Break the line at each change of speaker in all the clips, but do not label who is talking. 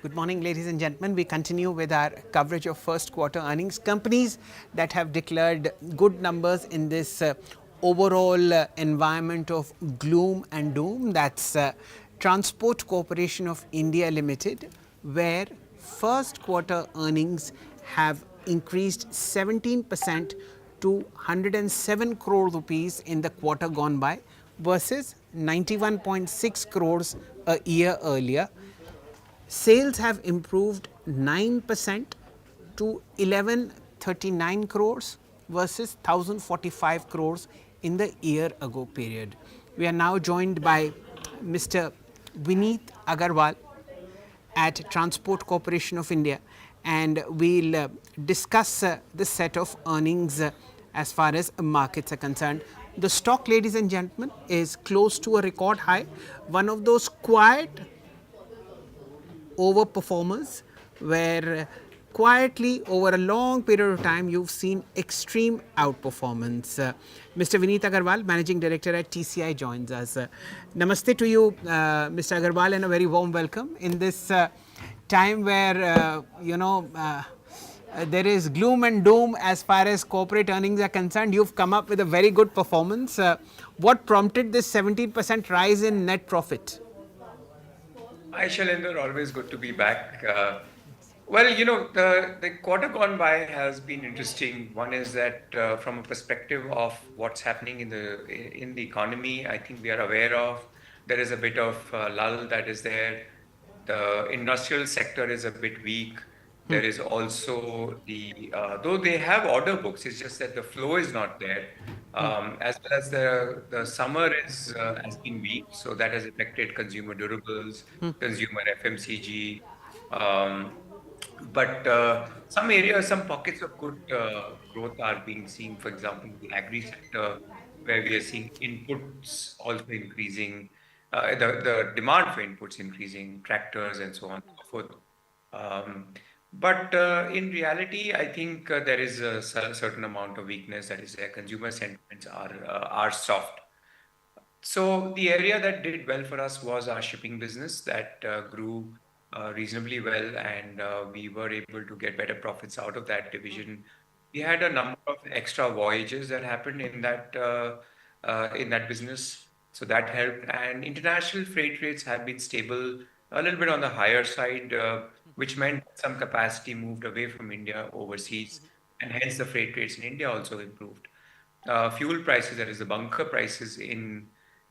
Good morning, ladies and gentlemen. We continue with our coverage of first quarter earnings. Companies that have declared good numbers in this overall environment of gloom and doom. That's Transport Corporation of India Ltd, where first quarter earnings have increased 17% to 107 crore rupees in the quarter gone by versus 91.6 crores a year earlier. Sales have improved 9% to 1139 crores versus 1045 crores in the year ago period. We are now joined by Mr. Vineet Agarwal at Transport Corporation of India, and we'll discuss the set of earnings as far as markets are concerned. The stock, ladies and gentlemen, is close to a record high, one of those quiet overperformers where quietly over a long period of time you've seen extreme outperformance. Mr. Vineet Agarwal, Managing Director at TCI, joins us. Namaste to you, Mr. Agarwal, and a very warm welcome in this time where there is gloom and doom as far as corporate earnings are concerned. You've come up with a very good performance. What prompted this 17% rise in net profit?
Hi, Shailendra. Always good to be back. The quarter gone by has been interesting. One is that from a perspective of what's happening in the economy, I think we are aware of there is a bit of lull that is there. The industrial sector is a bit weak. There is also though they have order books, it's just that the flow is not there. As well as the summer has been weak, so that has affected consumer durables, consumer FMCG. Um, but some areas, some pockets of good growth are being seen. For example, the agri sector, where we are seeing inputs also increasing, the demand for inputs increasing, tractors and so on and so forth. Um, but in reality, I think there is a certain amount of weakness that is there. Consumer sentiments are soft. So the area that did well for us was our shipping business that grew reasonably well, and we were able to get better profits out of that division. We had a number of extra voyages that happened in that business, so that helped. And international freight rates have been stable, a little bit on the higher side, which meant some capacity moved away from India overseas, and hence the freight rates in India also improved. Fuel prices, that is the bunker prices in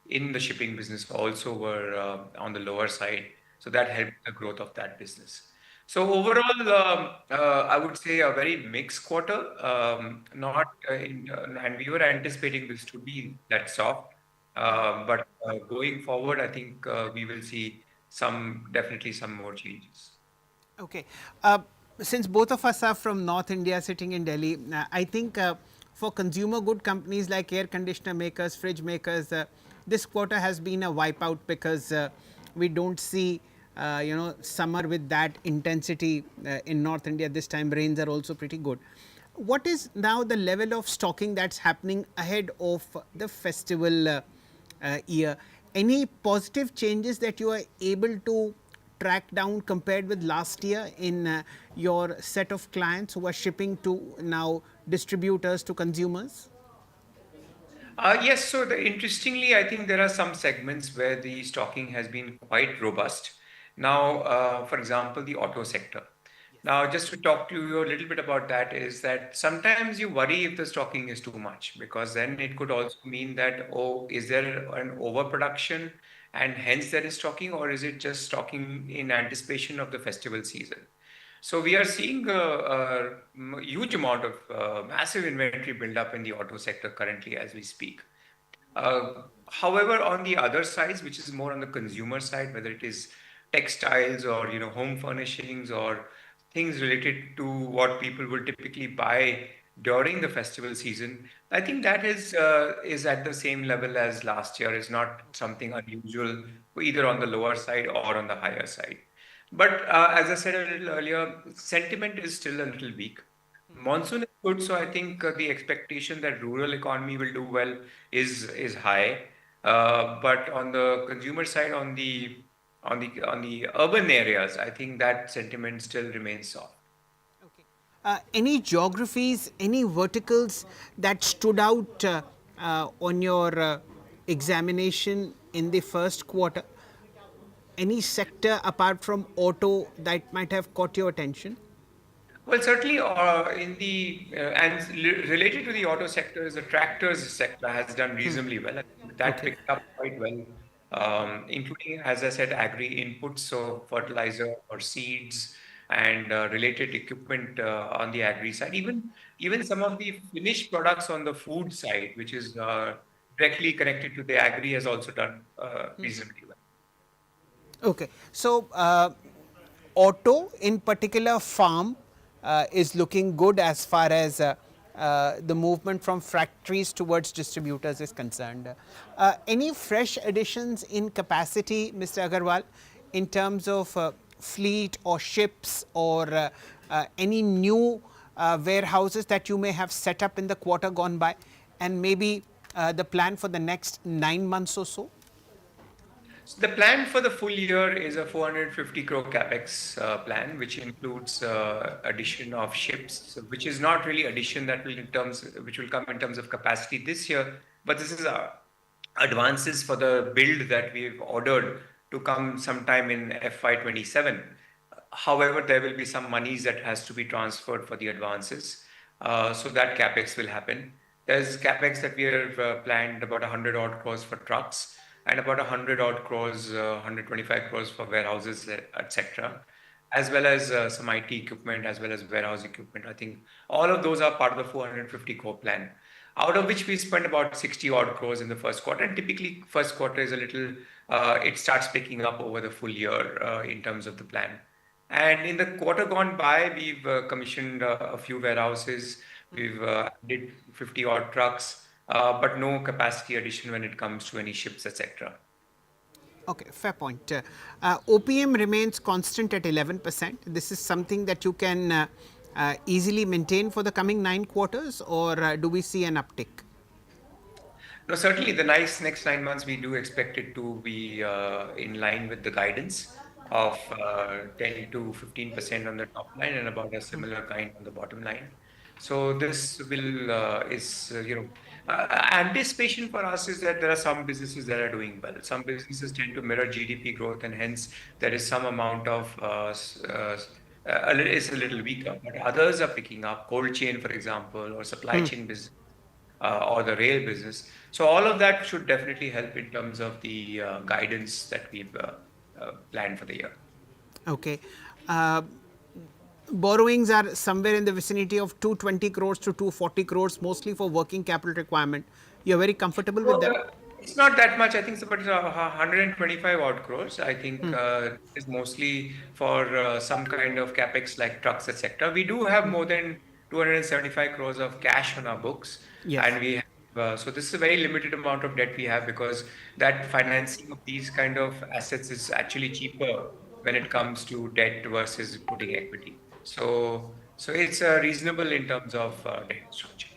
the shipping business also were on the lower side. So that helped the growth of that business. So overall, I would say a very mixed quarter. Not and we were anticipating this to be that soft. But going forward, I think we will see definitely some more changes.
Okay. Since both of us are from North India sitting in Delhi, I think for consumer good companies like air conditioner makers, fridge makers, this quarter has been a wipeout because we don't see summer with that intensity in North India. This time rains are also pretty good. What is now the level of stocking that's happening ahead of the festival year? Any positive changes that you are able to track down compared with last year in your set of clients who are shipping to now distributors to consumers?
Yes, so interestingly, I think there are some segments where the stocking has been quite robust. Now, for example, the auto sector. Now, just to talk to you a little bit about that is that sometimes you worry if the stocking is too much, because then it could also mean that, oh, is there an overproduction and hence there is stocking, or is it just stocking in anticipation of the festival season? So we are seeing a huge amount of massive inventory buildup in the auto sector currently as we speak. However, on the other sides, which is more on the consumer side, whether it is textiles or home furnishings or things related to what people will typically buy during the festival season, I think that is at the same level as last year. Is not something unusual, either on the lower side or on the higher side. But as I said a little earlier, sentiment is still a little weak. Monsoon is good, so I think the expectation that rural economy will do well is high. But on the consumer side, on the urban areas, I think that sentiment still remains soft.
Okay. Any geographies, any verticals that stood out on your examination in the first quarter? Any sector apart from auto that might have caught your attention?
Well, certainly, related to the auto sector is the tractors sector has done reasonably well. I think that
Okay.
picked up quite well, including, as I said, agri inputs, so fertilizer or seeds and related equipment on the agri side. Even some of the finished products on the food side, which is directly connected to the agri, has also done reasonably well.
Okay. So, auto, in particular, farm is looking good as far as the movement from factories towards distributors is concerned. Any fresh additions in capacity, Mr. Agarwal, in terms of fleet or ships or any new warehouses that you may have set up in the quarter gone by, and maybe the plan for the next 9 months or so?
So the plan for the full year is a 450 crore capex plan, which includes addition of ships, so which is not really addition that will in terms which will come in terms of capacity this year, but this is advances for the build that we've ordered to come sometime in FY27. However, there will be some monies that has to be transferred for the advances, so that capex will happen. There's capex that we have planned about 100 odd crores for trucks and about 100 odd crores, 125 crores for warehouses, etc., as well as some IT equipment, as well as warehouse equipment. I think all of those are part of the 450 crore plan, out of which we spent about 60 odd crores in the first quarter. And typically, first quarter is a little, it starts picking up over the full year in terms of the plan. And in the quarter gone by, we've commissioned a few warehouses. We've added 50 odd trucks, but no capacity addition when it comes to any ships, etc.
Okay, fair point. OPM remains constant at 11%. This is something that you can easily maintain for the coming 9 quarters, or do we see an uptick?
No, certainly the next 9 months, we do expect it to be in line with the guidance of 10 to 15% on the top line and about a similar kind on the bottom line. So this will is anticipation for us is that there are some businesses that are doing well. Some businesses tend to mirror GDP growth, and hence there is some amount of it's a little weaker. But others are picking up. Cold chain, for example, or supply chain business or the rail business. So all of that should definitely help in terms of the guidance that we've planned for the year.
Okay. Uh, Borrowings are somewhere in the vicinity of 220 crores to 240 crores, mostly for working capital requirement. You're very comfortable with
Well,
that?
it's not that much. I think it's about 125 odd crores. I think is mostly for some kind of capex like trucks, etc. We do have more than 275 crores of cash on our books,
Yes.
and we have, so this is a very limited amount of debt we have, because that financing of these kind of assets is actually cheaper when it comes to debt versus putting equity. So it's reasonable in terms of debt structure.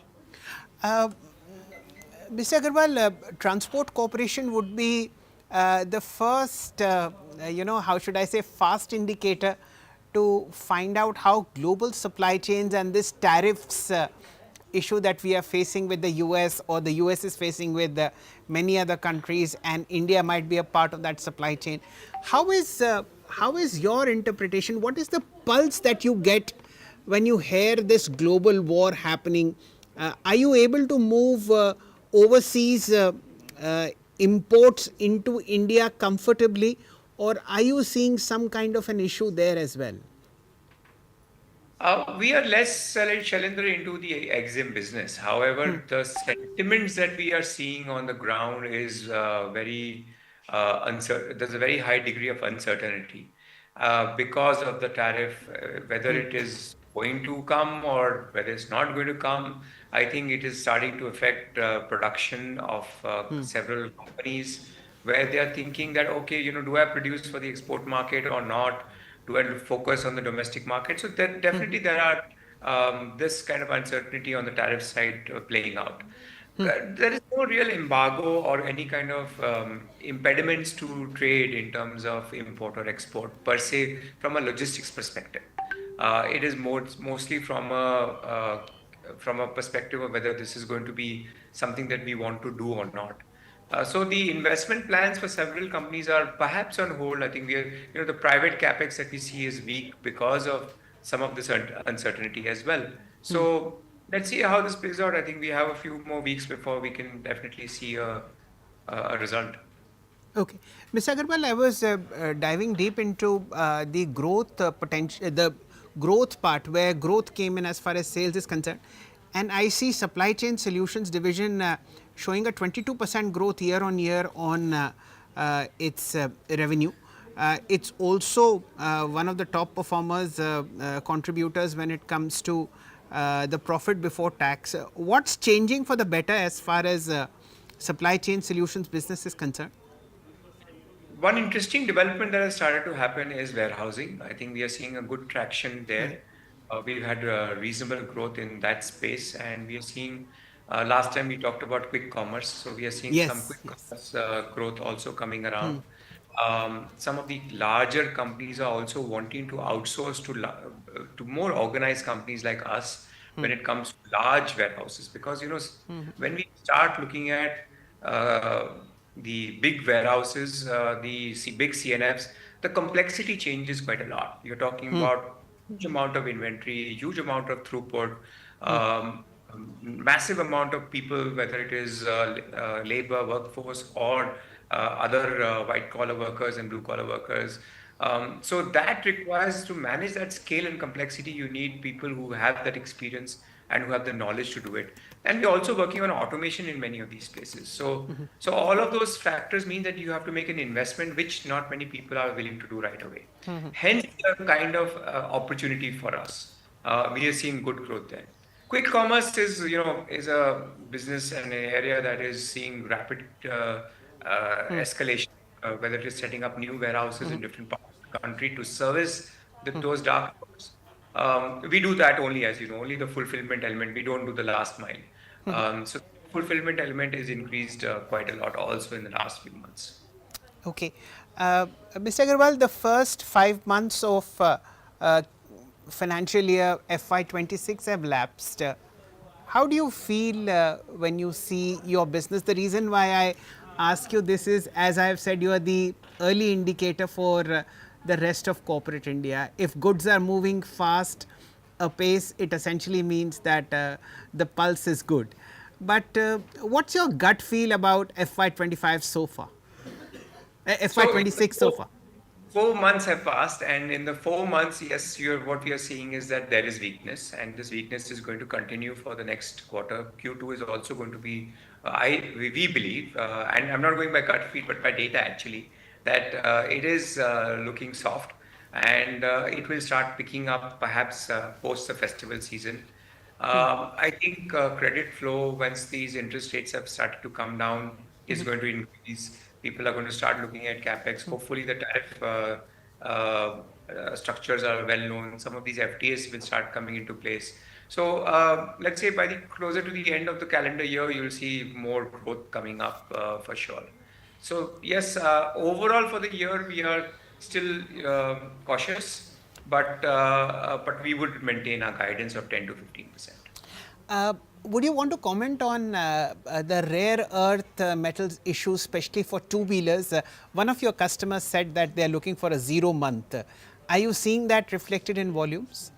Mr. Agarwal, Transport Corporation would be the first, how should I say, fast indicator to find out how global supply chains and this tariffs issue that we are facing with the US, or the US is facing with many other countries, and India might be a part of that supply chain. How is your interpretation? What is the pulse that you get when you hear this global war happening? Are you able to move overseas imports into India comfortably, or are you seeing some kind of an issue there as well?
We are less, Shailendra, into the exim business. However, the sentiments that we are seeing on the ground is very uncertain. There's a very high degree of uncertainty because of the tariff, whether it is going to come or whether it's not going to come. I think it is starting to affect production of several companies, where they are thinking that, okay, do I produce for the export market or not? Do I focus on the domestic market? So definitely there are this kind of uncertainty on the tariff side playing out. There is no real embargo or any kind of impediments to trade in terms of import or export per se from a logistics perspective. It is mostly from a perspective of whether this is going to be something that we want to do or not. So the investment plans for several companies are perhaps on hold. I think the private capex that we see is weak because of some of this uncertainty as well. So let's see how this plays out. I think we have a few more weeks before we can definitely see a result.
Okay. Mr. Agarwal, I was diving deep into the growth potential, the growth part where growth came in as far as sales is concerned. And I see supply chain solutions division showing a 22% growth year on year on its revenue. It's also one of the top performers, contributors when it comes to the profit before tax. What's changing for the better as far as supply chain solutions business is concerned?
One interesting development that has started to happen is warehousing. I think we are seeing a good traction
Right.
there. We've had reasonable growth in that space, and we are seeing. Last time we talked about quick commerce, so we are seeing some
Yes,
quick
yes.
commerce growth also coming around. Some of the larger companies are also wanting to outsource to more organized companies like us when it comes to large warehouses, because when we start looking at uh, the big warehouses, big CNFs, the complexity changes quite a lot. You're talking about huge amount of inventory, huge amount of throughput, massive amount of people, whether it is labor, workforce, or other white collar workers and blue collar workers. So that requires, to manage that scale and complexity, you need people who have that experience and who have the knowledge to do it. And we're also working on automation in many of these places. So all of those factors mean that you have to make an investment, which not many people are willing to do right away. Hence, the kind of opportunity for us. We are seeing good growth there. Quick commerce is a business and an area that is seeing rapid escalation, whether it is setting up new warehouses in different parts of the country to service those dark stores. We do that only, as you know, only the fulfillment element. We don't do the last mile. So fulfillment element is increased quite a lot also in the last few months.
Okay. Mr. Agarwal, the first 5 months of uh, financial year FY26 have lapsed. How do you feel when you see your business? The reason why I ask you this is, as I have said, you are the early indicator for the rest of corporate India. If goods are moving fast apace, it essentially means that the pulse is good. But what's your gut feel about FY25 so far?
So
FY26 so far?
4 months have passed, and in the 4 months, yes, what we are seeing is that there is weakness, and this weakness is going to continue for the next quarter. Q2 is also going to be, we believe, and I'm not going by gut feel, but by data actually, that it is looking soft, and it will start picking up perhaps post the festival season. I think credit flow, once these interest rates have started to come down, is going to increase. People are going to start looking at capex. Hopefully, the tariff structures are well known. Some of these FTAs will start coming into place. So, let's say by the closer to the end of the calendar year, you'll see more growth coming up for sure. So, yes, overall for the year, we are still cautious, but we would maintain our guidance of 10 to 15%.
Would you want to comment on the rare earth metals issue, especially for two-wheelers? One of your customers said that they are looking for a 0 month. Are you seeing that reflected in volumes?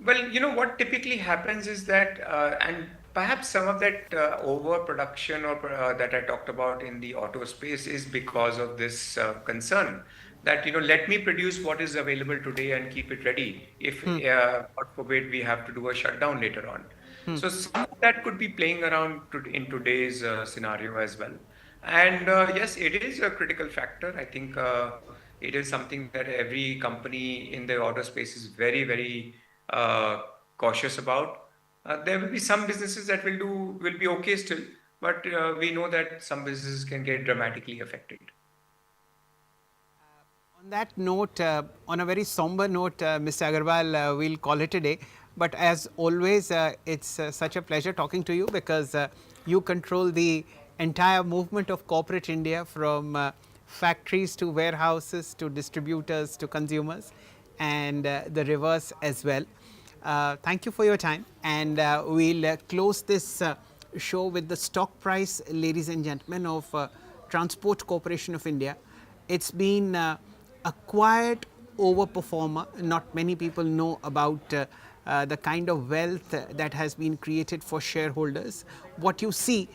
Well, what typically happens is that, and perhaps some of that overproduction or that I talked about in the auto space is because of this concern that, let me produce what is available today and keep it ready. If, God forbid, we have to do a shutdown later on. So some of that could be playing around in today's scenario as well. And yes, it is a critical factor. I think it is something that every company in the auto space is very, very uh, cautious about. There will be some businesses that will be okay still, but we know that some businesses can get dramatically affected.
On that note, on a very somber note, Mr. Agarwal, we'll call it a day. But as always, it's such a pleasure talking to you, because you control the entire movement of corporate India, from factories to warehouses to distributors to consumers, and the reverse as well. Thank you for your time, and we'll close this show with the stock price, ladies and gentlemen, of Transport Corporation of India. It's been a quiet overperformer. Not many people know about the kind of wealth that has been created for shareholders. What you see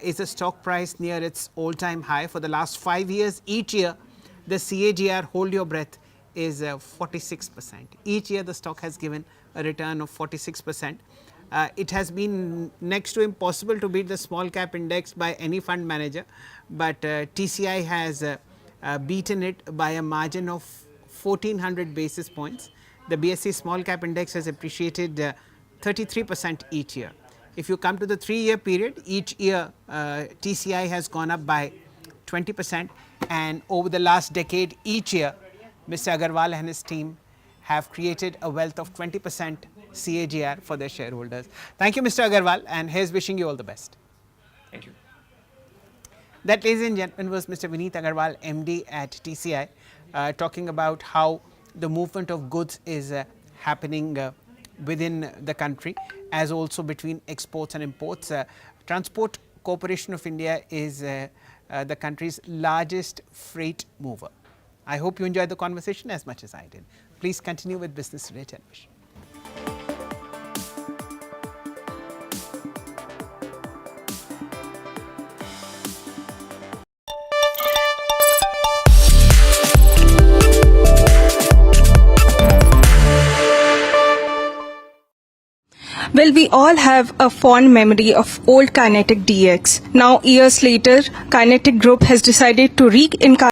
is a stock price near its all-time high for the last 5 years. Each year, the CAGR, hold your breath, is 46%. Each year, the stock has given a return of 46%. It has been next to impossible to beat the small cap index by any fund manager, but TCI has beaten it by a margin of 1400 basis points. The BSE small cap index has appreciated 33% each year. If you come to the 3-year period, each year TCI has gone up by 20%, and over the last decade, each year Mr. Agarwal and his team have created a wealth of 20% CAGR for their shareholders. Thank you, Mr. Agarwal, and here's wishing you all the best.
Thank you.
That, ladies and gentlemen, was Mr. Vineet Agarwal, MD at TCI, talking about how the movement of goods is happening within the country, as also between exports and imports. Transport Corporation of India is the country's largest freight mover. I hope you enjoyed the conversation as much as I did. Please continue with Business Today Television.
Well, we all have a fond memory of old Kinetic DX. Now, years later, Kinetic Group has decided to reincarnate